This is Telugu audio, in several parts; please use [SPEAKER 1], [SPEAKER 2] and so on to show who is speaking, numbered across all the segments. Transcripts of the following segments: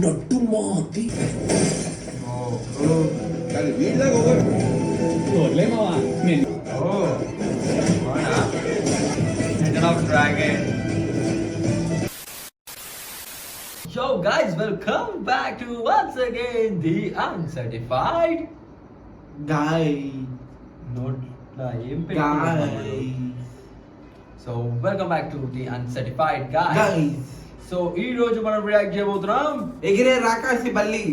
[SPEAKER 1] నట్టు మాది
[SPEAKER 2] కానీ వీళ్ళగా ఒకరు
[SPEAKER 1] వదిలేమావా నేను
[SPEAKER 3] Yo guys, welcome back to once again the Uncertified
[SPEAKER 4] Guy.
[SPEAKER 3] Not ఏం so welcome back to the uncertified
[SPEAKER 4] Guys.
[SPEAKER 3] So ఈ రోజు మనం రియాక్ట్ చేయబోతున్నాం.
[SPEAKER 4] ఎగిరే రాకాసి బల్లి.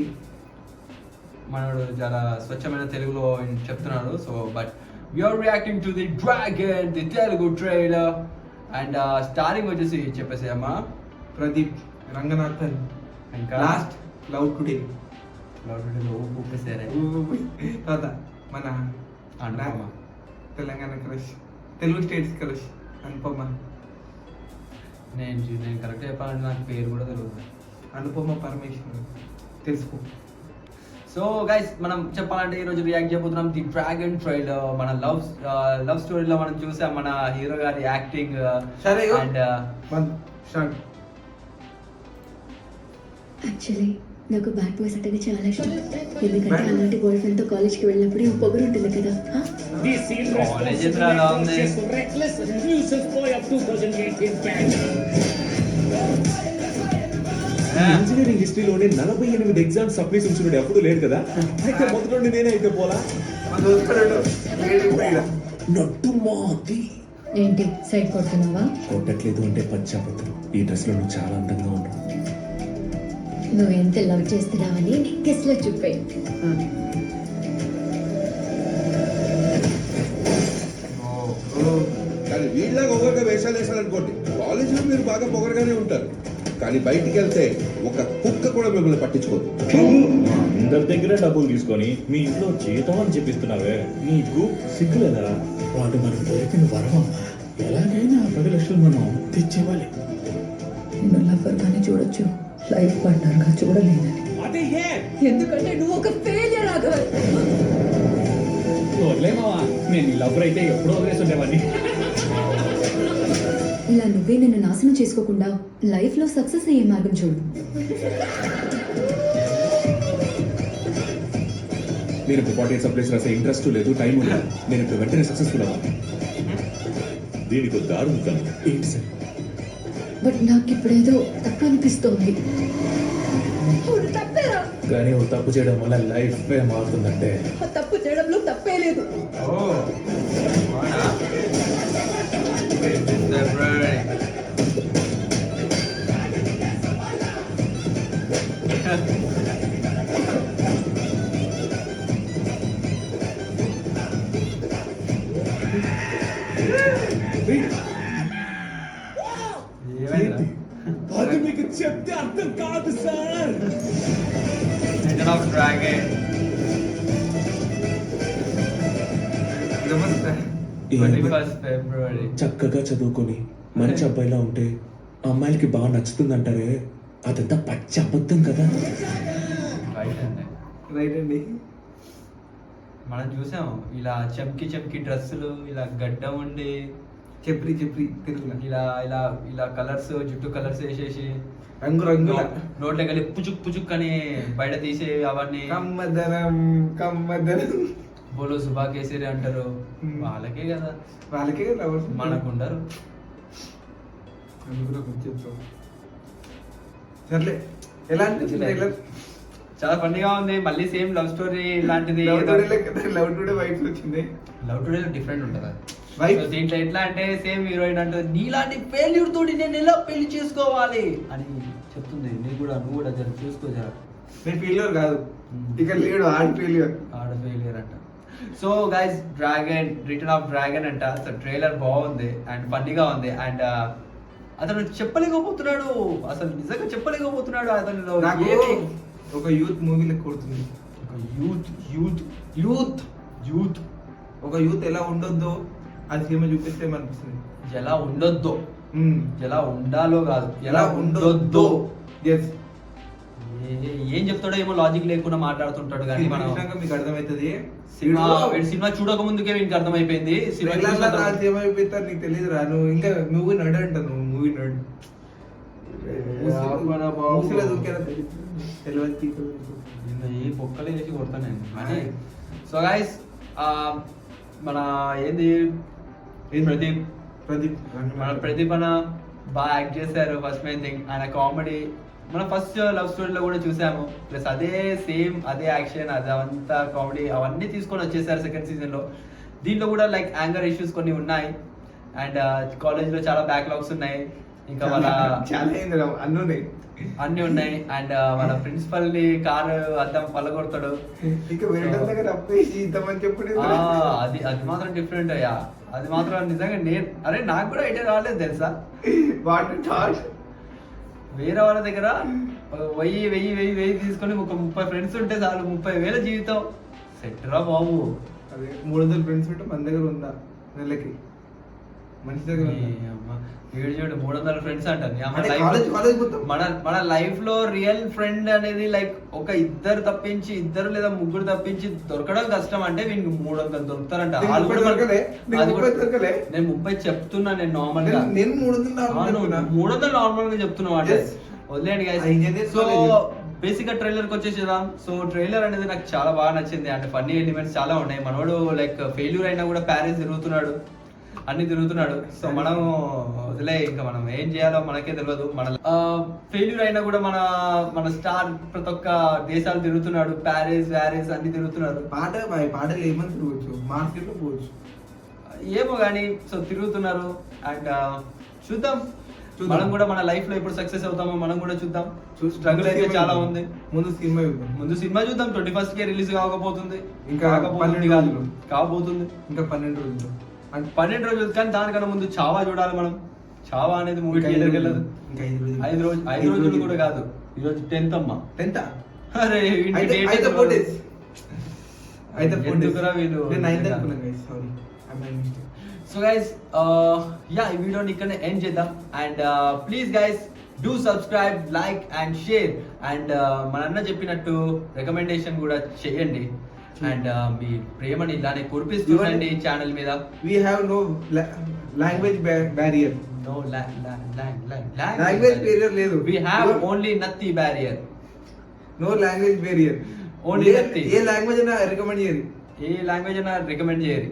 [SPEAKER 3] మనోడు చాలా స్వచ్ఛమైన తెలుగులో చెప్తున్నాడు. So but we are reacting to the Dragon the Telugu trailer and starring వచ్చేసి చెప్పేసి అమ్మా
[SPEAKER 4] ప్రదీప్ రంగనాథన్.
[SPEAKER 3] ఇంకా
[SPEAKER 4] లాస్ట్ లవ్ టుడే.
[SPEAKER 3] ఊపేసారే
[SPEAKER 4] తర్వాత మన
[SPEAKER 3] Anupama,
[SPEAKER 4] Telangana crush, Telugu states crush Anupama.
[SPEAKER 3] నేను కరెక్ట్ చెప్పాలంటే నాకు పేరు కూడా తెలియదు.
[SPEAKER 4] అనుపమ పరమేశ్వర్ తెలుసుకో.
[SPEAKER 3] సో గైస్ మనం చెప్పాలంటే ఈరోజు రియాక్ట్ చేయబోతున్నాం ది డ్రాగన్ ట్రైలర్. మన లవ్ స్టోరీలో మనం చూసాం మన హీరో గారి యాక్టింగ్.
[SPEAKER 4] సరే
[SPEAKER 3] అండ్
[SPEAKER 4] స్టార్ట్.
[SPEAKER 5] యాక్చువల్లీ నాకు బ్యాడ్ బాయ్స్ అంటే చాలా ఇష్టం. ఎందుకంటే అలాంటి బాయ్ ఫ్రెండ్తో కాలేజ్కి వెళ్ళినప్పుడు ఈ పొగరు ఉంటుంది కదా.
[SPEAKER 3] కాలేజ్ ఎదురా ఉంది.
[SPEAKER 1] ఇంజనీరింగ్ హిస్టరీలోనే 48 ఎగ్జామ్స్ సప్లీస్ ఉంచున్నాడు ఎప్పుడు లేడు కదా. అయితే మొదటి నేనే అయితే పోలా. నట్టు మాది.
[SPEAKER 5] ఏంటి సైడ్ కొడుతున్నావా?
[SPEAKER 1] కొట్టట్లేదు అంటే పచ్చాపత్రం. ఈ డ్రెస్ లో నువ్వు చాలా అందంగా ఉన్నావు.
[SPEAKER 5] నువ్వు ఎంత లవ్ చేస్తున్నావని నెక్లెస్ లో చూపే.
[SPEAKER 2] కానీ వీళ్ళగా ఒకరిగా వేషాలు వేసాలనుకోండి, కాలేజీలో మీరు బాగా పొగరగానే ఉంటారు, కానీ బయటికి వెళ్తే ఒక కుక్క కూడా మిమ్మల్ని పట్టించుకోదు.
[SPEAKER 6] అందరి దగ్గర డబ్బులు తీసుకొని మీ ఇంట్లో జీతం అని చెప్పిస్తున్నావే, నీకు సిగ్గులేదా?
[SPEAKER 1] వాడు మనకు దొరికిన వరమమ్మా. ఎలాగైనా 10 లక్షలు మనం తెచ్చేవాలి.
[SPEAKER 5] నిన్ను లవ్వర్ గానే చూడొచ్చు, లైఫ్ పార్ట్నర్ గా చూడలేదని.
[SPEAKER 1] అదే
[SPEAKER 5] ఎందుకంటే నువ్వు ఒక ఫెయిలియర్ రాఘవల్.
[SPEAKER 1] వదిలేమావా, నేను లవ్వర్ అయితే ఎప్పుడో వదిలేసి ఉండేవాడిని.
[SPEAKER 5] ఇలా నువ్వే నిన్ను నాశనం చేసుకోకుండా లైఫ్ లో సక్సెస్ అయ్యే మార్గం చూడు.
[SPEAKER 1] నేను ఇప్పుడు 48 సప్లైస్ రాసే ఇంట్రెస్ట్ లేదు, టైం లేదు. నేను ఇప్పుడు వెంటనే సక్సెస్ఫుల్ అవ్వాలి.
[SPEAKER 6] దీనికి దారు కనుక
[SPEAKER 1] ఏంటి సార్?
[SPEAKER 5] బట్ నాకు ఇప్పుడేదో తప్పు అనిపిస్తోంది.
[SPEAKER 1] కానీ ఓ తప్పు చేయడం వల్ల లైఫ్ మారుతుందంటే
[SPEAKER 5] తప్పు చేయడంలో తప్పే లేదు.
[SPEAKER 1] అది మీకు చెప్తే అర్థం కాదు సార్.
[SPEAKER 3] ఫిబ్రవరి
[SPEAKER 1] చక్కగా చదువుకొని మంచి అబ్బాయిలా ఉంటే అమ్మాయిలకి బాగా నచ్చుతుందంటారే, అదంతా పచ్చి అబద్ధం కదా.
[SPEAKER 4] రైట్ అండి.
[SPEAKER 3] మనం చూసాం ఇలా చెంకి డ్రెస్సులు, ఇలా గడ్డ ఉండి
[SPEAKER 4] చెప్పి తెలుగులో
[SPEAKER 3] ఇలా ఇలా ఇలా కలర్స్, జుట్టు కలర్స్ వేసేసి
[SPEAKER 4] రంగు రంగుల
[SPEAKER 3] నోట్లో కలిపి పుచుక్ అని బయట తీసే అవన్నీ
[SPEAKER 4] కమ్మదనం
[SPEAKER 3] బోలో సుబా కేసరి అంటారు. వాళ్ళకే కదా,
[SPEAKER 4] వాళ్ళకే
[SPEAKER 3] మనకుండరు.
[SPEAKER 4] సర్లే, ఎలా అనిపించింది?
[SPEAKER 3] చాలా ఫన్నీగా ఉంది. మళ్ళీ సేమ్ లవ్ స్టోరీ లాంటిది.
[SPEAKER 4] లవ్ టుడే వైఫ్ వచ్చింది.
[SPEAKER 3] లవ్ టుడే డిఫరెంట్ ఉంటుంది. దీంట్లో ఎట్లా అంటే సేమ్ హీరోయిన్ అంటే నీలాంటి ఫెయిల్యూర్ తోటి నేను ఎలా పెళ్లి చేసుకోవాలి అని చెప్తుంది. నువ్వు కూడా జర చూసుకో. జర
[SPEAKER 4] నేను ఫెయిల్యూర్ కాదు, ఇక లేడు ఆడ ఫెయిల్యూర్
[SPEAKER 3] అంట. So guys, dragon return of dragon అంట. సో ట్రైలర్ బాగుంది అండ్ ఫన్నీగా ఉంది. అండ్ అతను చెప్పలేకపోతున్నాడు, అసలు నిజంగా చెప్పలేకపోతున్నాడు. అతను
[SPEAKER 4] నాకు ఒక యూత్ మూవీలో కొడుతుంది.
[SPEAKER 3] ఒక యూత్
[SPEAKER 4] ఒక యూత్ ఎలా ఉండొద్దో అది సినిమా చూపిస్తే అనిపిస్తుంది.
[SPEAKER 3] ఎలా ఉండొద్దో, ఎలా ఉండాలో కాదు, ఎలా ఉండొద్దో. ఏం చెప్తాడో ఏమో లాజిక్ లేకుండా మాట్లాడుతుంటాడు. కానీ మనం
[SPEAKER 4] మీకు అర్థమవుతుంది.
[SPEAKER 3] సినిమా చూడక ముందుకే మీకు అర్థమైపోయింది.
[SPEAKER 4] ఏమైపోతారు నీకు తెలియదు రా. నువ్వు ఇంకా మూవీ నడు అంట. నువ్వు మూవీ నడు
[SPEAKER 3] ఆపరా బాబు.
[SPEAKER 4] మూసిలో దూకేనా తెలియదు తీసుకో.
[SPEAKER 3] నిన్న ఈ పొక్కలు వేసి కొడతాను నేను కానీ సో గైస్ మన ఏంది ప్రదీప్ మన ప్రదీప్ అన్న బాగా యాక్ట్ చేశారు. ఫస్ట్ మెయిన్ థింగ్ ఆయన కామెడీ మన ఫస్ట్ లవ్ స్టోరీలో కూడా చూసాము. ప్లస్ అదే సేమ్ అదే యాక్షన్ అదంతా కామెడీ అవన్నీ తీసుకొని వచ్చేసారు సెకండ్ సీజన్ లో. దీంట్లో కూడా లైక్ యాంగర్ ఇష్యూస్ కొన్ని ఉన్నాయి అండ్ కాలేజ్ లో చాలా బ్యాక్లాగ్స్ ఉన్నాయి. ఇంకా వాళ్ళ
[SPEAKER 4] చాలా అయింది అన్నీ
[SPEAKER 3] అన్ని ఉన్నాయి అండ్ వాళ్ళ ప్రిన్సిపల్ ని కారు అద్దం పల్లగొడతాడు.
[SPEAKER 4] ఇంకా వేరే దగ్గర అప్పేసి ఇంతమంది చెప్పుడు
[SPEAKER 3] అది అది మాత్రం డిఫరెంట్ అయ్యా. అది మాత్రం నిజంగా అరే నాకు కూడా ఐడియా రాలేదు తెలుసా.
[SPEAKER 4] వాట్ థాట్
[SPEAKER 3] వేరే వాళ్ళ దగ్గర 1000 తీసుకొని ఒక 30 ఫ్రెండ్స్ ఉంటే చాలు 30,000 జీవితం సెట్ రా బాబు.
[SPEAKER 4] అదే 300 ఫ్రెండ్స్ ఉంటే మన దగ్గర ఉందా నెలకి మనిషి దగ్గర ఉందా?
[SPEAKER 3] వీడు చూడు 300 ఫ్రెండ్స్ అంటారు.
[SPEAKER 4] అంటే కాలేజ్ మొత్తం
[SPEAKER 3] మన లైఫ్ లో రియల్ ఫ్రెండ్ అనేది లైక్ ఒక ఇద్దరు లేదా ముగ్గురు తప్పించి దొరకడం కష్టం. అంటే వీనికి 300 దొరుకుతారంట.
[SPEAKER 4] నీకు
[SPEAKER 3] వాళ్ళు కూడా
[SPEAKER 4] 30 దొరకలే? నీకు
[SPEAKER 3] అది కూడా
[SPEAKER 4] 30 దొరకలే?
[SPEAKER 3] నేను 30 చెప్తున్నా నేను నార్మల్ గా.
[SPEAKER 4] నేను 300
[SPEAKER 3] నార్మల్ గా చెప్తున్నా అంటే
[SPEAKER 4] Yes.
[SPEAKER 3] వదిలేండి
[SPEAKER 4] ఆ
[SPEAKER 3] guys.
[SPEAKER 4] engineers
[SPEAKER 3] so
[SPEAKER 4] college.
[SPEAKER 3] Basic గా ట్రైలర్ కి వచ్చేసేదాం. సో ట్రైలర్ అనేది నాకు చాలా బాగా నచ్చింది. అంటే ఫన్నీ ఎలిమెంట్స్ చాలా ఉన్నాయి. మనోడు లైక్ ఫెయిల్యూర్ అయినా కూడా ప్యారిస్ తిరుగుతున్నాడు, అన్ని తిరుగుతున్నాడు. సో మనం వదిలే ఇంకా మనం ఏం చేయాలో మనకే తెలియదు. మన ఫెయిల్యూర్ అయినా కూడా మన స్టార్ ప్రతి ఒక్క దేశాలు తిరుగుతున్నాడు. ప్యారిస్ అన్ని తిరుగుతున్నారు.
[SPEAKER 4] పాటలు ఏమని తిరగచ్చు, మార్కెట్ లో పోవచ్చు.
[SPEAKER 3] ఏమో కానీ సో తిరుగుతున్నారు అండ్ చూద్దాం మనం కూడా మన లైఫ్ లో ఎప్పుడు సక్సెస్ అవుతామో మనం కూడా చూద్దాం. స్ట్రగుల్ అయితే చాలా ఉంది.
[SPEAKER 4] ముందు సినిమా చూద్దాం.
[SPEAKER 3] ముందు సినిమా చూద్దాం. 21st కే రిలీజ్ కాకపోతుంది.
[SPEAKER 4] ఇంకా 12
[SPEAKER 3] కాదు
[SPEAKER 4] రోజులు.
[SPEAKER 3] కాబోతుంది.
[SPEAKER 4] ఇంకా 12 రోజులు.
[SPEAKER 3] అంటే 12 రోజులు కానీ దానికన్నా ముందు చావా చూడాలి మనం. చావా అనేది మూవీ థియేటర్కి వెళ్ళదు.
[SPEAKER 4] ఇంకా
[SPEAKER 3] 5 రోజులు కూడా కాదు. ఈరోజు 10th అమ్మా.
[SPEAKER 4] 10th
[SPEAKER 3] అరే
[SPEAKER 4] అయితే 4 days. అయితే 4 days.
[SPEAKER 3] ఎందుకురా వీళ్ళు?
[SPEAKER 4] నేను 9th అనుకున్నాను guys, sorry. I mean
[SPEAKER 3] so guys yeah ఈ వీడియోని ఇక్కడ ఎండ్ చేద్దాం and please guys do subscribe, like and share and మన అన్న చెప్పినట్టు రికమెండేషన్ కూడా చేయండి అండ్ మీ ప్రేమని ఇలానే కురిపిస్తుండండి ఛానల్ మీద.
[SPEAKER 4] we have no language barrier.
[SPEAKER 3] No
[SPEAKER 4] Language barrier లేదు.
[SPEAKER 3] We have only Natti barrier.
[SPEAKER 4] No language barrier.
[SPEAKER 3] Only Natti.
[SPEAKER 4] A language అయినా రికమెండ్ చేయరు.
[SPEAKER 3] ఏ లాంగ్వేజ్ అయినా రికమెండ్ చేయరు.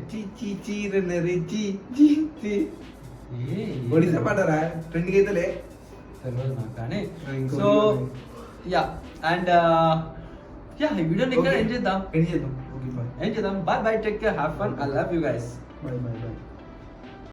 [SPEAKER 4] ఒడిశా పాడరా ట్రెండ్కి అయితేలే
[SPEAKER 3] తెలియదు నాకు కానీ.
[SPEAKER 4] ఇంకో
[SPEAKER 3] సో యా అండ్ యా ఈ వీడియోని ఇక్కడ ఎండ్ చేద్దాం.
[SPEAKER 4] ఎండ్ చేద్దాం. Okay bye.
[SPEAKER 3] Bye, take care, have fun. I love you guys.
[SPEAKER 4] Bye.